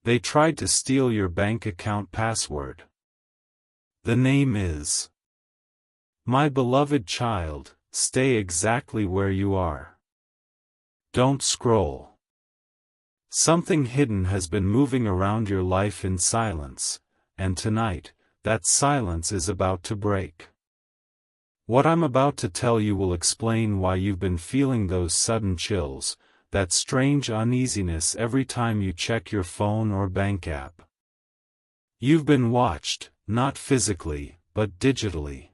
They tried to steal your bank account password. The name is: My beloved child, stay exactly where you are. Don't scroll. Something hidden has been moving around your life in silence, and tonight, that silence is about to break. What I'm about to tell you will explain why you've been feeling those sudden chills, that strange uneasiness every time you check your phone or bank app. You've been watched, not physically, but digitally.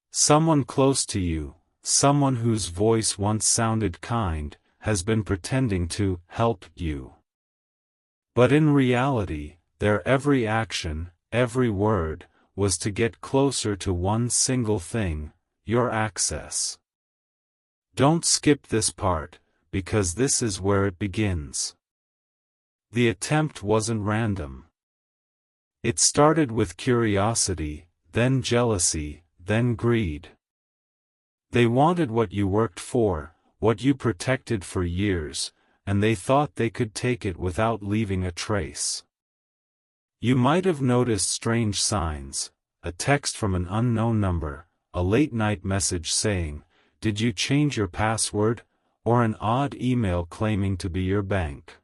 Someone close to you, someone whose voice once sounded kind, has been pretending to help you. But in reality, their every action, every word, was to get closer to one single thing: your access. Don't skip this part, because this is where it begins. The attempt wasn't random. It started with curiosity, then jealousy, then greed. They wanted what you worked for, what you protected for years, and they thought they could take it without leaving a trace. You might have noticed strange signs: a text from an unknown number, a late-night message saying, "Did you change your password?" or an odd email claiming to be your bank.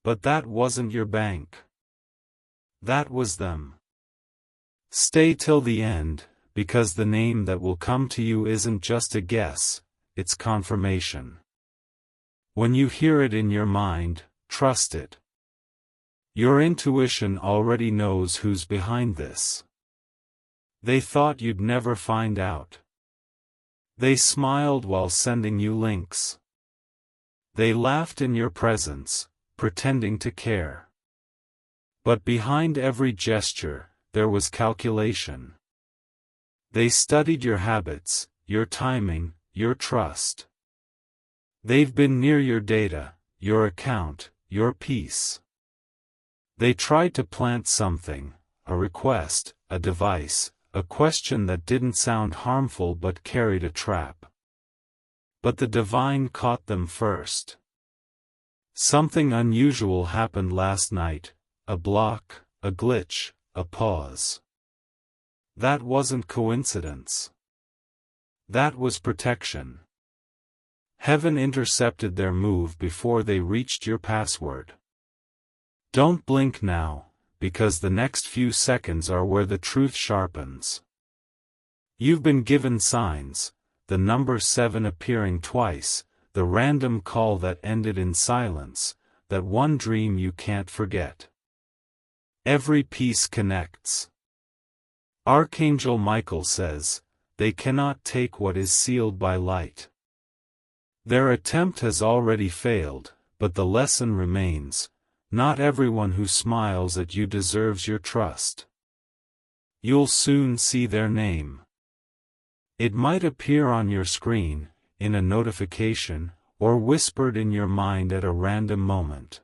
But that wasn't your bank. That was them. Stay till the end, because the name that will come to you isn't just a guess, it's confirmation. When you hear it in your mind, trust it. Your intuition already knows who's behind this. They thought you'd never find out. They smiled while sending you links. They laughed in your presence, pretending to care. But behind every gesture, there was calculation. They studied your habits, your timing, your trust. They've been near your data, your account, your peace. They tried to plant something: a request, a device, a question that didn't sound harmful but carried a trap. But the divine caught them first. Something unusual happened last night: a block, a glitch, a pause. That wasn't coincidence. That was protection. Heaven intercepted their move before they reached your password. Don't blink now, because the next few seconds are where the truth sharpens. You've been given signs: the number 7 appearing twice, the random call that ended in silence, that one dream you can't forget. Every piece connects. Archangel Michael says, "They cannot take what is sealed by light." Their attempt has already failed, but the lesson remains: not everyone who smiles at you deserves your trust. You'll soon see their name. It might appear on your screen, in a notification, or whispered in your mind at a random moment.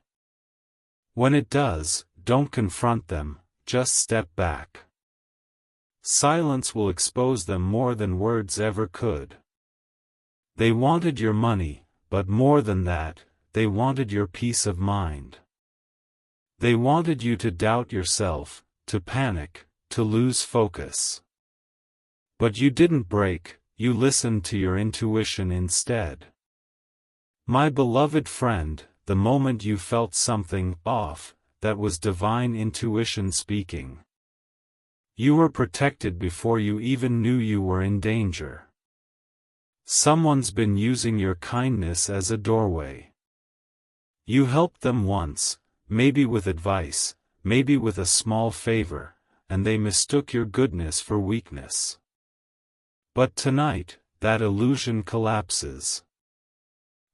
When it does, don't confront them, just step back. Silence will expose them more than words ever could. They wanted your money, but more than that, they wanted your peace of mind. They wanted you to doubt yourself, to panic, to lose focus. But you didn't break, you listened to your intuition instead. My beloved friend, the moment you felt something off, that was divine intuition speaking. You were protected before you even knew you were in danger. Someone's been using your kindness as a doorway. You helped them once, maybe with advice, maybe with a small favor, and they mistook your goodness for weakness. But tonight, that illusion collapses.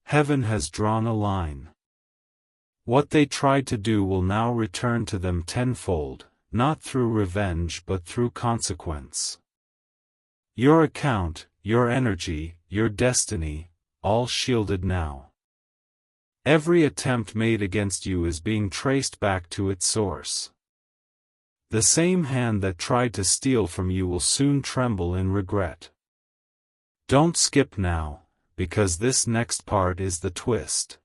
Heaven has drawn a line. What they tried to do will now return to them tenfold, not through revenge but through consequence. Your account, your energy, your destiny, all shielded now. Every attempt made against you is being traced back to its source. The same hand that tried to steal from you will soon tremble in regret. Don't skip now, because this next part is the twist.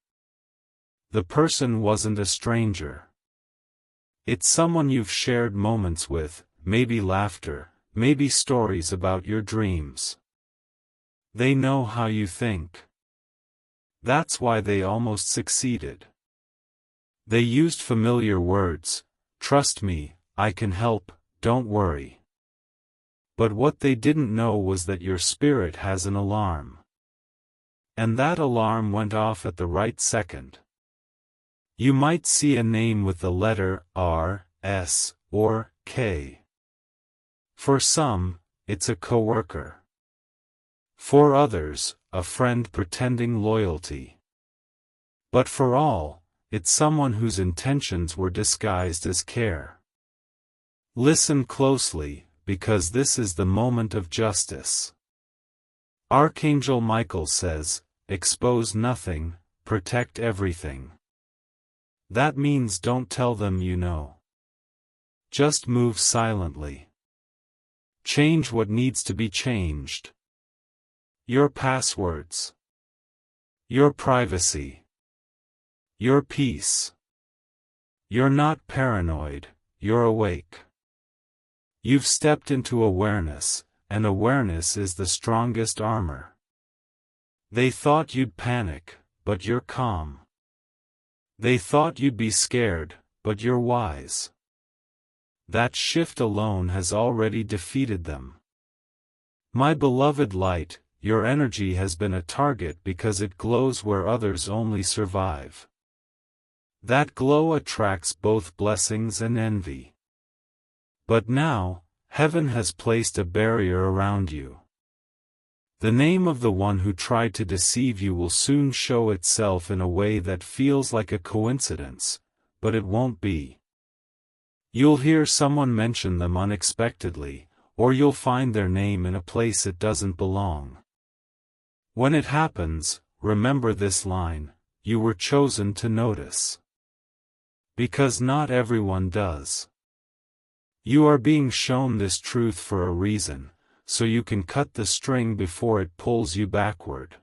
The person wasn't a stranger. It's someone you've shared moments with, maybe laughter, maybe stories about your dreams. They know how you think. That's why they almost succeeded. They used familiar words: "Trust me, I can help, don't worry." But what they didn't know was that your spirit has an alarm. And that alarm went off at the right second. You might see a name with the letter R, S, or K. For some, it's a coworker. For others, a friend pretending loyalty. But for all, it's someone whose intentions were disguised as care. Listen closely, because this is the moment of justice. Archangel Michael says, "Expose nothing, protect everything." That means don't tell them you know. Just move silently. Change what needs to be changed. Your passwords. Your privacy. Your peace. You're not paranoid, you're awake. You've stepped into awareness, and awareness is the strongest armor. They thought you'd panic, but you're calm. They thought you'd be scared, but you're wise. That shift alone has already defeated them. My beloved light, your energy has been a target because it glows where others only survive. That glow attracts both blessings and envy. But now, heaven has placed a barrier around you. The name of the one who tried to deceive you will soon show itself in a way that feels like a coincidence, but it won't be. You'll hear someone mention them unexpectedly, or you'll find their name in a place it doesn't belong. When it happens, remember this line: you were chosen to notice. Because not everyone does. You are being shown this truth for a reason, so you can cut the string before it pulls you backward.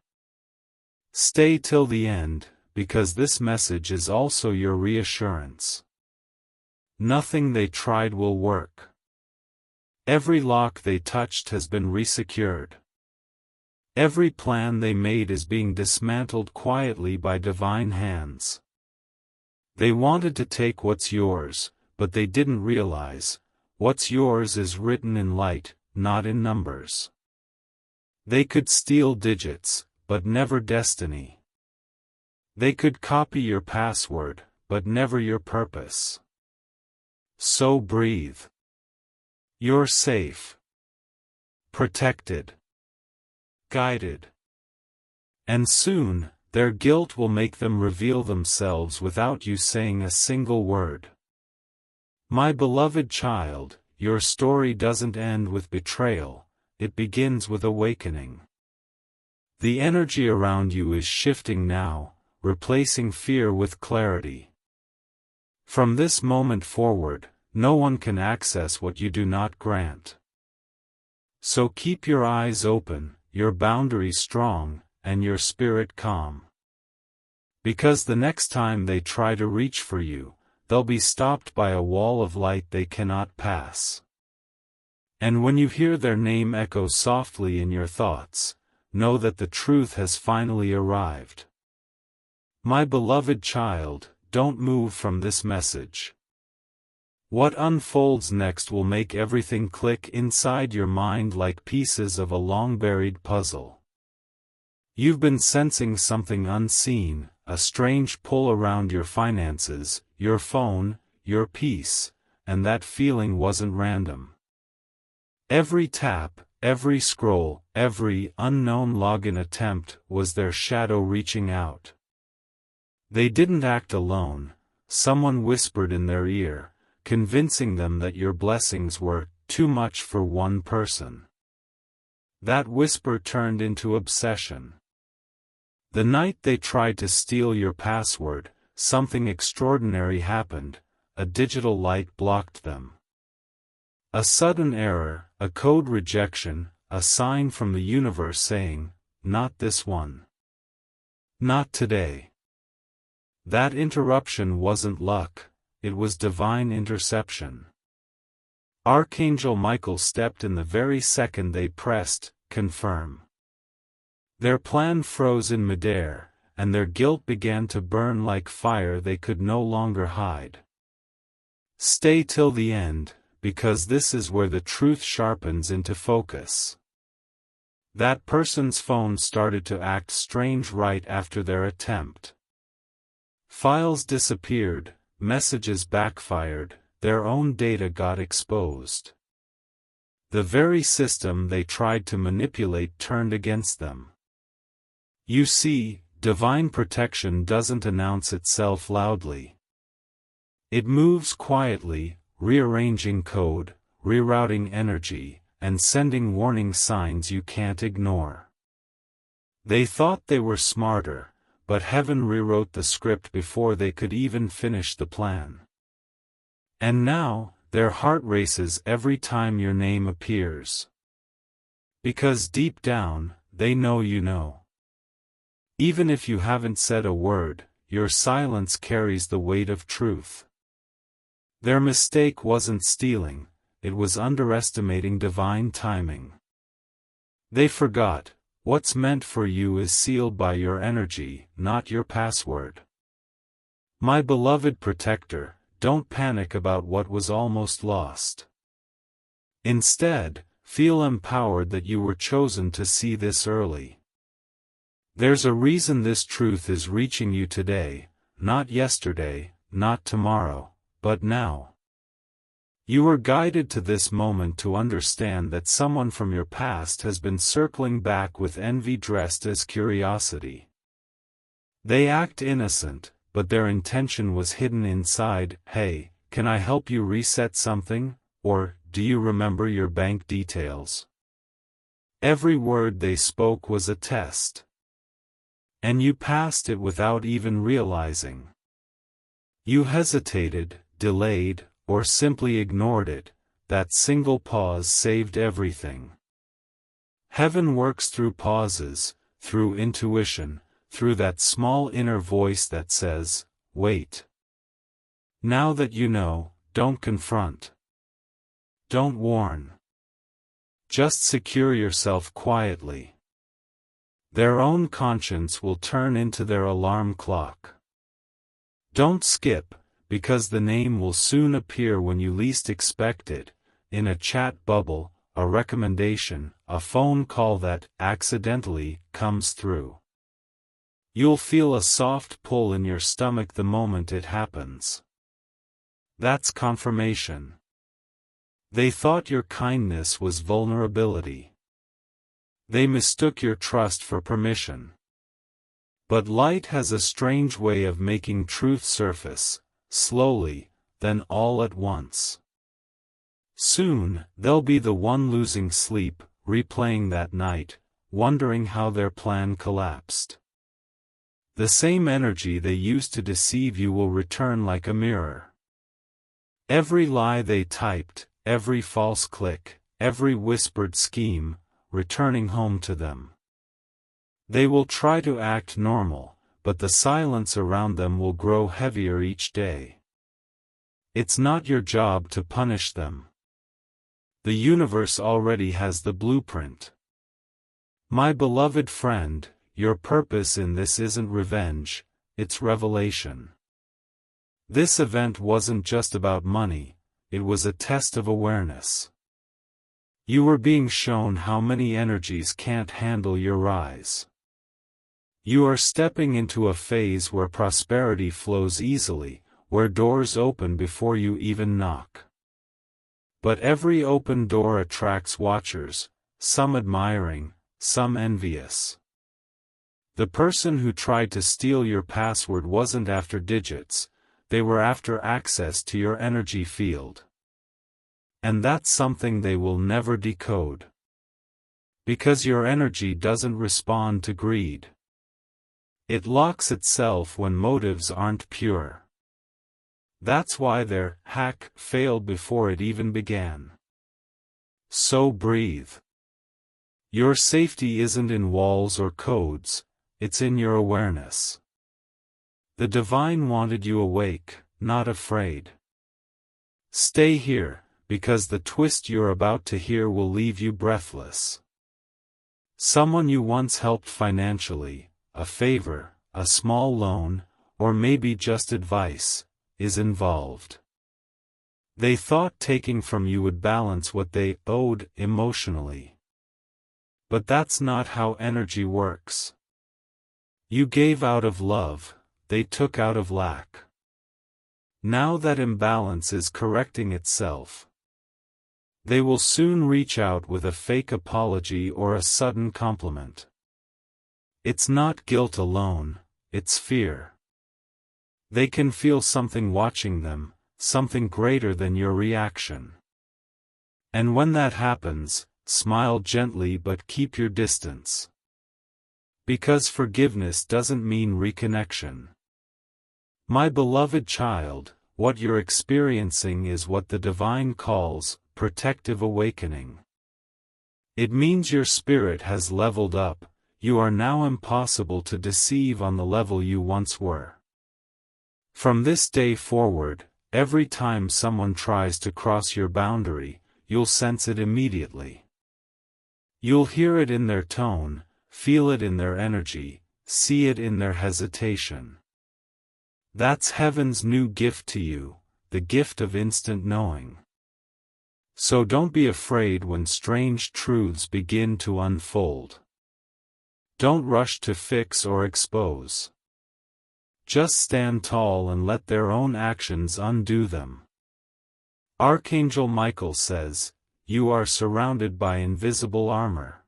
Stay till the end, because this message is also your reassurance. Nothing they tried will work. Every lock they touched has been resecured. Every plan they made is being dismantled quietly by divine hands. They wanted to take what's yours, but they didn't realize, what's yours is written in light, not in numbers. They could steal digits, but never destiny. They could copy your password, but never your purpose. So breathe. You're safe. Protected. Guided. And soon, their guilt will make them reveal themselves without you saying a single word. My beloved child, your story doesn't end with betrayal, it begins with awakening. The energy around you is shifting now, replacing fear with clarity. From this moment forward, no one can access what you do not grant. So keep your eyes open, your boundaries strong, and your spirit calm. Because the next time they try to reach for you, they'll be stopped by a wall of light they cannot pass. And when you hear their name echo softly in your thoughts, know that the truth has finally arrived. My beloved child, don't move from this message. What unfolds next will make everything click inside your mind like pieces of a long-buried puzzle. You've been sensing something unseen, a strange pull around your finances, your phone, your peace, and that feeling wasn't random. Every tap, every scroll, every unknown login attempt was their shadow reaching out. They didn't act alone, someone whispered in their ear, convincing them that your blessings were too much for one person. That whisper turned into obsession. The night they tried to steal your password, something extraordinary happened, a digital light blocked them. A sudden error, a code rejection, a sign from the universe saying, "Not this one. Not today." That interruption wasn't luck, it was divine interception. Archangel Michael stepped in the very second they pressed confirm. Their plan froze in midair, and their guilt began to burn like fire they could no longer hide. Stay till the end, because this is where the truth sharpens into focus. That person's phone started to act strange right after their attempt. Files disappeared, messages backfired, their own data got exposed. The very system they tried to manipulate turned against them. You see, divine protection doesn't announce itself loudly. It moves quietly, rearranging code, rerouting energy, and sending warning signs you can't ignore. They thought they were smarter, but heaven rewrote the script before they could even finish the plan. And now, their heart races every time your name appears. Because deep down, they know you know. Even if you haven't said a word, your silence carries the weight of truth. Their mistake wasn't stealing, it was underestimating divine timing. They forgot, what's meant for you is sealed by your energy, not your password. My beloved protector, don't panic about what was almost lost. Instead, feel empowered that you were chosen to see this early. There's a reason this truth is reaching you today, not yesterday, not tomorrow, but now. You were guided to this moment to understand that someone from your past has been circling back with envy dressed as curiosity. They act innocent, but their intention was hidden inside, "Hey, can I help you reset something?" or "Do you remember your bank details?" Every word they spoke was a test. And you passed it without even realizing. You hesitated, delayed, or simply ignored it. That single pause saved everything. Heaven works through pauses, through intuition, through that small inner voice that says, "Wait." Now that you know, don't confront. Don't warn. Just secure yourself quietly. Their own conscience will turn into their alarm clock. Don't skip, because the name will soon appear when you least expect it, in a chat bubble, a recommendation, a phone call that, accidentally, comes through. You'll feel a soft pull in your stomach the moment it happens. That's confirmation. They thought your kindness was vulnerability. They mistook your trust for permission. But light has a strange way of making truth surface, slowly, then all at once. Soon, they'll be the one losing sleep, replaying that night, wondering how their plan collapsed. The same energy they used to deceive you will return like a mirror. Every lie they typed, every false click, every whispered scheme, returning home to them. They will try to act normal, but the silence around them will grow heavier each day. It's not your job to punish them. The universe already has the blueprint. My beloved friend, your purpose in this isn't revenge, it's revelation. This event wasn't just about money, it was a test of awareness. You were being shown how many energies can't handle your rise. You are stepping into a phase where prosperity flows easily, where doors open before you even knock. But every open door attracts watchers, some admiring, some envious. The person who tried to steal your password wasn't after digits, they were after access to your energy field. And that's something they will never decode. Because your energy doesn't respond to greed. It locks itself when motives aren't pure. That's why their hack failed before it even began. So breathe. Your safety isn't in walls or codes, it's in your awareness. The divine wanted you awake, not afraid. Stay here, because the twist you're about to hear will leave you breathless. Someone you once helped financially, a favor, a small loan, or maybe just advice, is involved. They thought taking from you would balance what they owed emotionally. But that's not how energy works. You gave out of love, they took out of lack. Now that imbalance is correcting itself. They will soon reach out with a fake apology or a sudden compliment. It's not guilt alone, it's fear. They can feel something watching them, something greater than your reaction. And when that happens, smile gently but keep your distance. Because forgiveness doesn't mean reconnection. My beloved child, what you're experiencing is what the divine calls protective awakening. It means your spirit has leveled up, you are now impossible to deceive on the level you once were. From this day forward, every time someone tries to cross your boundary, you'll sense it immediately. You'll hear it in their tone, feel it in their energy, see it in their hesitation. That's heaven's new gift to you, the gift of instant knowing. So don't be afraid when strange truths begin to unfold. Don't rush to fix or expose. Just stand tall and let their own actions undo them. Archangel Michael says, "You are surrounded by invisible armor.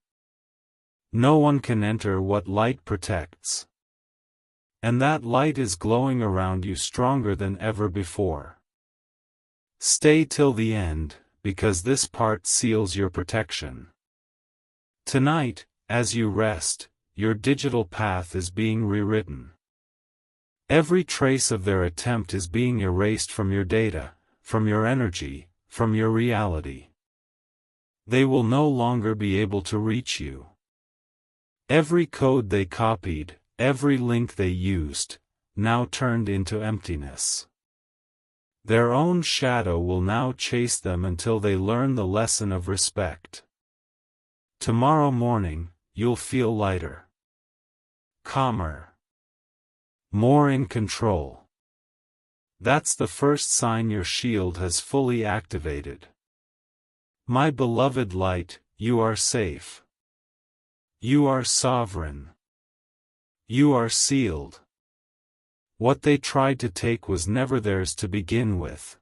No one can enter what light protects. And that light is glowing around you stronger than ever before. Stay till the end, because this part seals your protection." Tonight, as you rest, your digital path is being rewritten. Every trace of their attempt is being erased from your data, from your energy, from your reality. They will no longer be able to reach you. Every code they copied, every link they used, now turned into emptiness. Their own shadow will now chase them until they learn the lesson of respect. Tomorrow morning, you'll feel lighter, calmer, more in control. That's the first sign your shield has fully activated. My beloved light, you are safe. You are sovereign. You are sealed. What they tried to take was never theirs to begin with.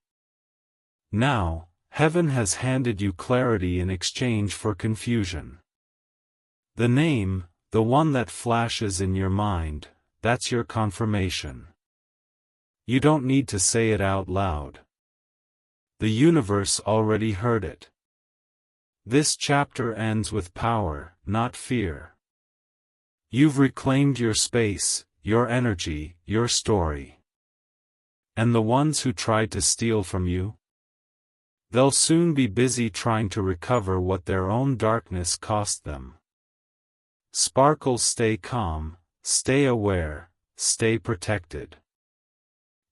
Now, heaven has handed you clarity in exchange for confusion. The name, the one that flashes in your mind, that's your confirmation. You don't need to say it out loud. The universe already heard it. This chapter ends with power, not fear. You've reclaimed your space, your energy, your story. And the ones who tried to steal from you? They'll soon be busy trying to recover what their own darkness cost them. Sparkles, stay calm, stay aware, stay protected.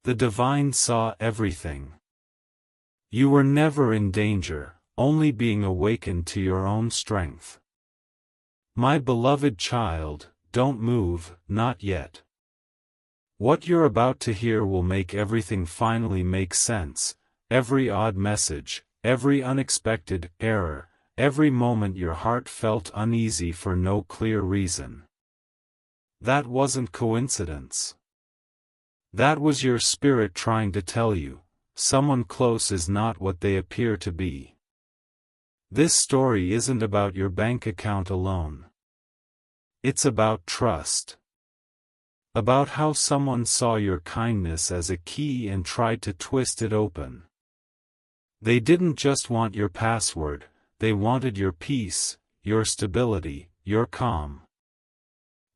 The divine saw everything. You were never in danger, only being awakened to your own strength. My beloved child, don't move, not yet. What you're about to hear will make everything finally make sense, every odd message, every unexpected error, every moment your heart felt uneasy for no clear reason. That wasn't coincidence. That was your spirit trying to tell you, someone close is not what they appear to be. This story isn't about your bank account alone. It's about trust. About how someone saw your kindness as a key and tried to twist it open. They didn't just want your password, they wanted your peace, your stability, your calm.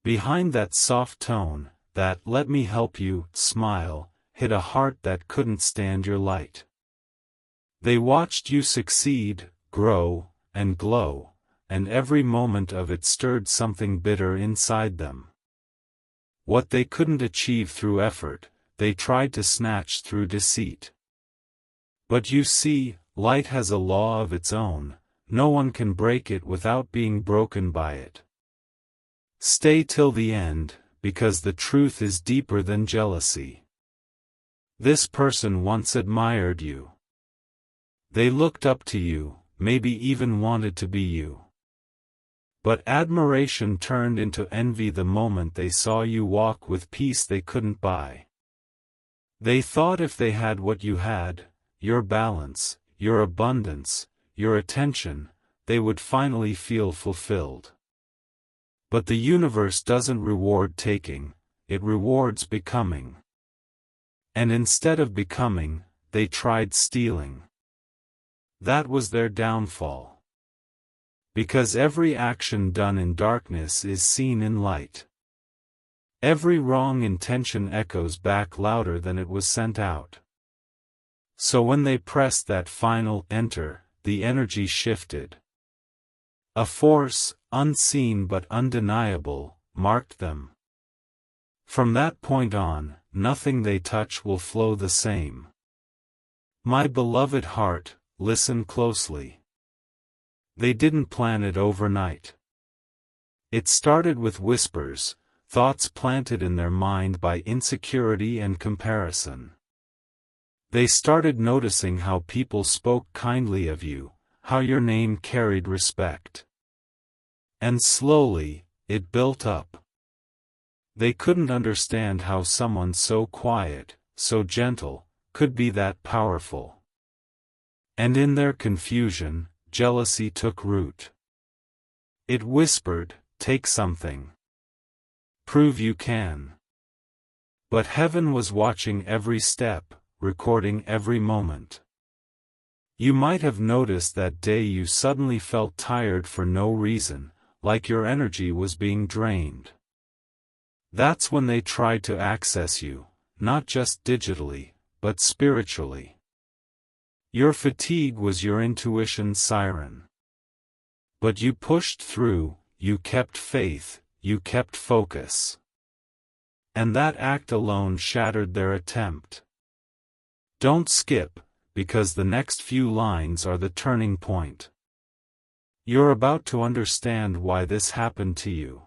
Behind that soft tone, that "let me help you" smile, hid a heart that couldn't stand your light. They watched you succeed, grow, and glow, and every moment of it stirred something bitter inside them. What they couldn't achieve through effort, they tried to snatch through deceit. But you see, light has a law of its own, no one can break it without being broken by it. Stay till the end, because the truth is deeper than jealousy. This person once admired you. They looked up to you, maybe even wanted to be you. But admiration turned into envy the moment they saw you walk with peace they couldn't buy. They thought if they had what you had, your balance, your abundance, your attention, they would finally feel fulfilled. But the universe doesn't reward taking, it rewards becoming. And instead of becoming, they tried stealing. That was their downfall. Because every action done in darkness is seen in light. Every wrong intention echoes back louder than it was sent out. So when they pressed that final enter, the energy shifted. A force, unseen but undeniable, marked them. From that point on, nothing they touch will flow the same. My beloved heart, listen closely. They didn't plan it overnight. It started with whispers, thoughts planted in their mind by insecurity and comparison. They started noticing how people spoke kindly of you, how your name carried respect. And slowly, it built up. They couldn't understand how someone so quiet, so gentle, could be that powerful. And in their confusion, jealousy took root. It whispered, "Take something. Prove you can." But heaven was watching every step, recording every moment. You might have noticed that day you suddenly felt tired for no reason, like your energy was being drained. That's when they tried to access you, not just digitally, but spiritually. Your fatigue was your intuition's siren. But you pushed through, you kept faith, you kept focus. And that act alone shattered their attempt. Don't skip, because the next few lines are the turning point. You're about to understand why this happened to you.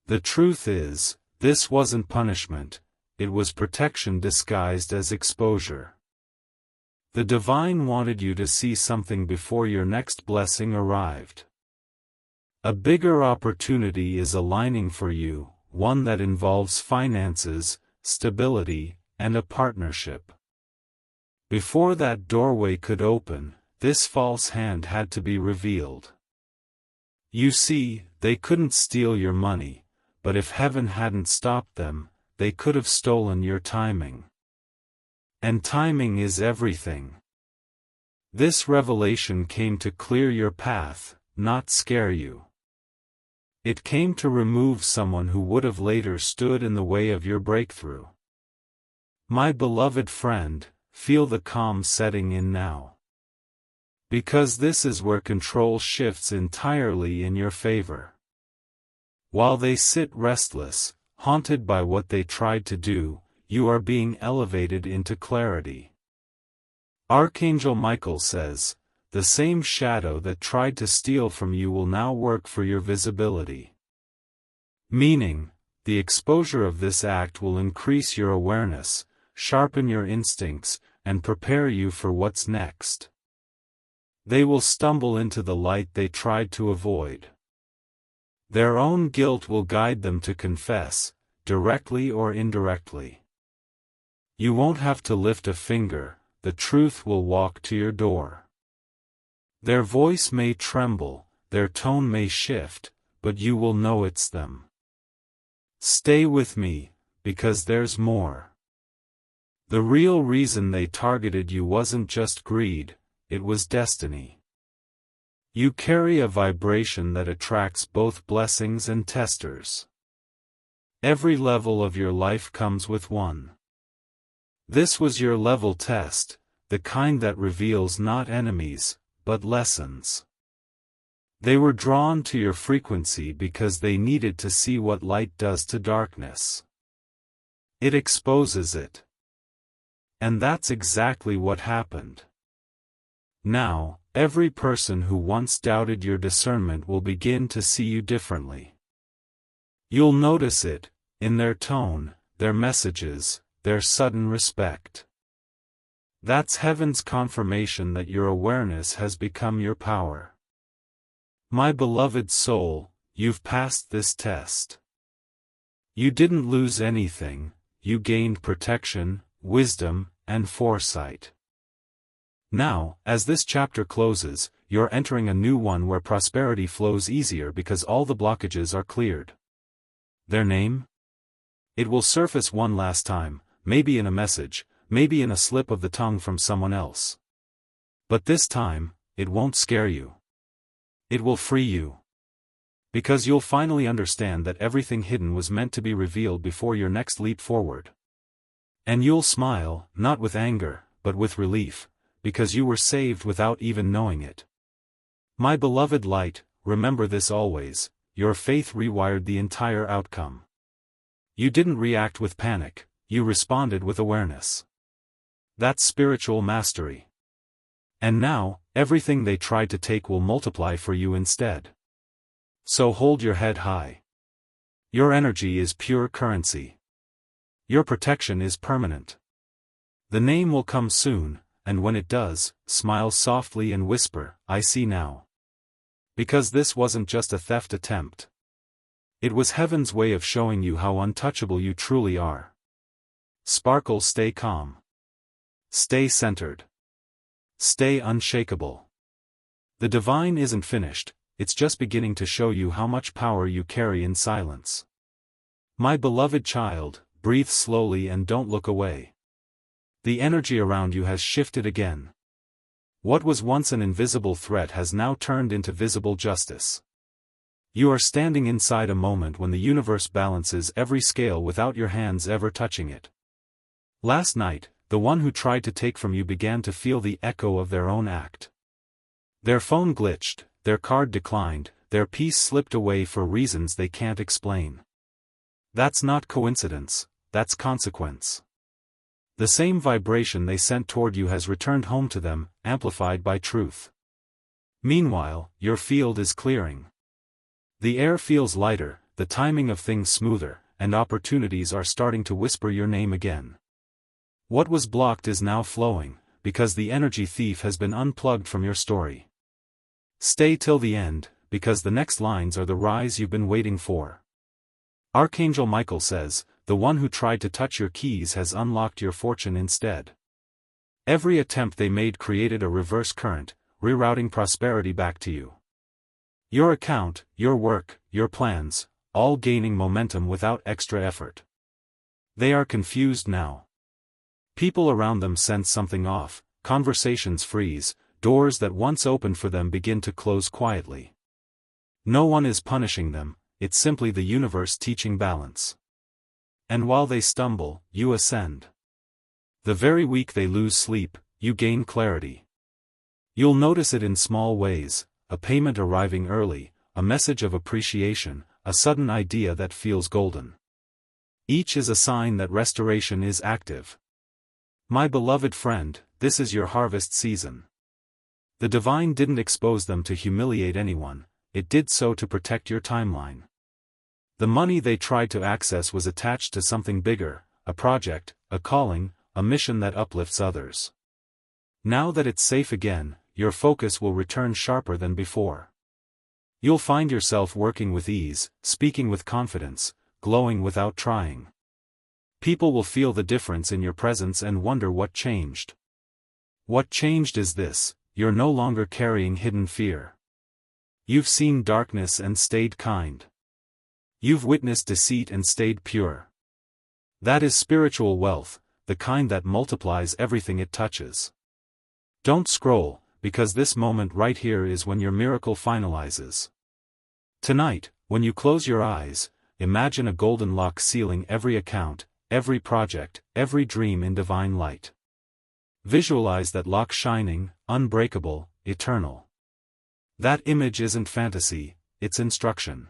The truth is, this wasn't punishment, it was protection disguised as exposure. The divine wanted you to see something before your next blessing arrived. A bigger opportunity is aligning for you, one that involves finances, stability, and a partnership. Before that doorway could open, this false hand had to be revealed. You see, they couldn't steal your money, but if heaven hadn't stopped them, they could have stolen your timing. And timing is everything. This revelation came to clear your path, not scare you. It came to remove someone who would have later stood in the way of your breakthrough. My beloved friend, feel the calm setting in now. Because this is where control shifts entirely in your favor. While they sit restless, haunted by what they tried to do, you are being elevated into clarity. Archangel Michael says, "The same shadow that tried to steal from you will now work for your visibility." Meaning, the exposure of this act will increase your awareness, sharpen your instincts, and prepare you for what's next. They will stumble into the light they tried to avoid. Their own guilt will guide them to confess, directly or indirectly. You won't have to lift a finger, the truth will walk to your door. Their voice may tremble, their tone may shift, but you will know it's them. Stay with me, because there's more. The real reason they targeted you wasn't just greed, it was destiny. You carry a vibration that attracts both blessings and testers. Every level of your life comes with one. This was your level test, the kind that reveals not enemies, but lessons. They were drawn to your frequency because they needed to see what light does to darkness. It exposes it. And that's exactly what happened. Now, every person who once doubted your discernment will begin to see you differently. You'll notice it, in their tone, their messages, their sudden respect. That's heaven's confirmation that your awareness has become your power. My beloved soul, you've passed this test. You didn't lose anything, you gained protection, wisdom, and foresight. Now, as this chapter closes, you're entering a new one where prosperity flows easier because all the blockages are cleared. Their name? It will surface one last time, maybe in a message, maybe in a slip of the tongue from someone else. But this time, it won't scare you. It will free you. Because you'll finally understand that everything hidden was meant to be revealed before your next leap forward. And you'll smile, not with anger, but with relief, because you were saved without even knowing it. My beloved light, remember this always, your faith rewired the entire outcome. You didn't react with panic, you responded with awareness. That's spiritual mastery. And now, everything they tried to take will multiply for you instead. So hold your head high. Your energy is pure currency. Your protection is permanent. The name will come soon, and when it does, smile softly and whisper, "I see now." Because this wasn't just a theft attempt. It was heaven's way of showing you how untouchable you truly are. Sparkle, stay calm. Stay centered. Stay unshakable. The divine isn't finished, it's just beginning to show you how much power you carry in silence. My beloved child, breathe slowly and don't look away. The energy around you has shifted again. What was once an invisible threat has now turned into visible justice. You are standing inside a moment when the universe balances every scale without your hands ever touching it. Last night, the one who tried to take from you began to feel the echo of their own act. Their phone glitched, their card declined, their peace slipped away for reasons they can't explain. That's not coincidence, that's consequence. The same vibration they sent toward you has returned home to them, amplified by truth. Meanwhile, your field is clearing. The air feels lighter, the timing of things smoother, and opportunities are starting to whisper your name again. What was blocked is now flowing, because the energy thief has been unplugged from your story. Stay till the end, because the next lines are the rise you've been waiting for. Archangel Michael says, "The one who tried to touch your keys has unlocked your fortune instead." Every attempt they made created a reverse current, rerouting prosperity back to you. Your account, your work, your plans, all gaining momentum without extra effort. They are confused now. People around them sense something off, conversations freeze, doors that once opened for them begin to close quietly. No one is punishing them, it's simply the universe teaching balance. And while they stumble, you ascend. The very week they lose sleep, you gain clarity. You'll notice it in small ways, a payment arriving early, a message of appreciation, a sudden idea that feels golden. Each is a sign that restoration is active. My beloved friend, this is your harvest season. The divine didn't expose them to humiliate anyone, it did so to protect your timeline. The money they tried to access was attached to something bigger, a project, a calling, a mission that uplifts others. Now that it's safe again, your focus will return sharper than before. You'll find yourself working with ease, speaking with confidence, glowing without trying. People will feel the difference in your presence and wonder what changed. What changed is this: you're no longer carrying hidden fear. You've seen darkness and stayed kind. You've witnessed deceit and stayed pure. That is spiritual wealth, the kind that multiplies everything it touches. Don't scroll, because this moment right here is when your miracle finalizes. Tonight, when you close your eyes, imagine a golden lock sealing every account, every project, every dream in divine light. Visualize that lock shining, unbreakable, eternal. That image isn't fantasy, it's instruction.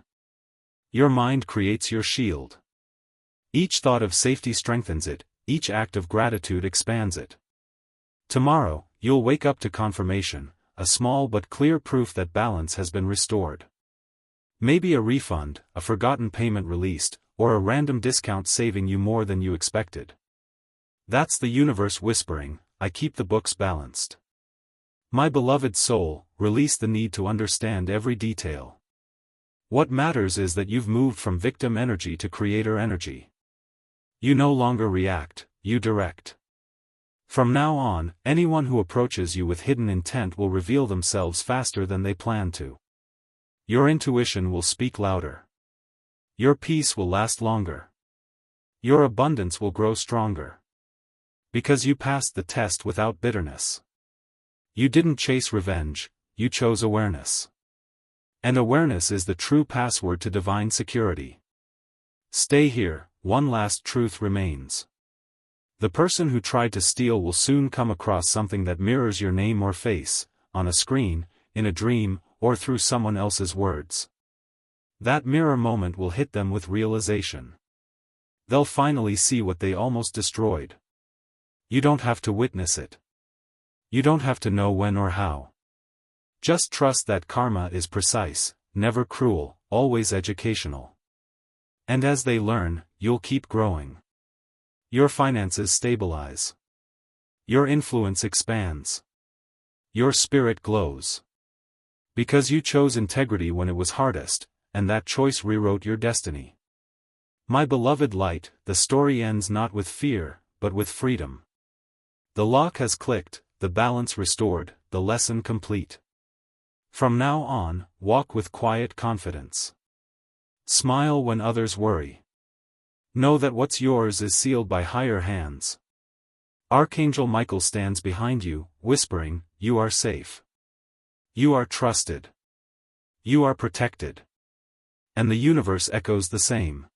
Your mind creates your shield. Each thought of safety strengthens it, each act of gratitude expands it. Tomorrow, you'll wake up to confirmation, a small but clear proof that balance has been restored. Maybe a refund, a forgotten payment released, or a random discount saving you more than you expected. That's the universe whispering, I keep the books balanced. My beloved soul, release the need to understand every detail. What matters is that you've moved from victim energy to creator energy. You no longer react, you direct. From now on, anyone who approaches you with hidden intent will reveal themselves faster than they plan to. Your intuition will speak louder. Your peace will last longer. Your abundance will grow stronger. Because you passed the test without bitterness. You didn't chase revenge, you chose awareness. And awareness is the true password to divine security. Stay here, one last truth remains. The person who tried to steal will soon come across something that mirrors your name or face, on a screen, in a dream, or through someone else's words. That mirror moment will hit them with realization. They'll finally see what they almost destroyed. You don't have to witness it. You don't have to know when or how. Just trust that karma is precise, never cruel, always educational. And as they learn, you'll keep growing. Your finances stabilize. Your influence expands. Your spirit glows. Because you chose integrity when it was hardest, and that choice rewrote your destiny. My beloved light, the story ends not with fear, but with freedom. The lock has clicked, the balance restored, the lesson complete. From now on, walk with quiet confidence. Smile when others worry. Know that what's yours is sealed by higher hands. Archangel Michael stands behind you, whispering, you are safe. You are trusted. You are protected. And the universe echoes the same.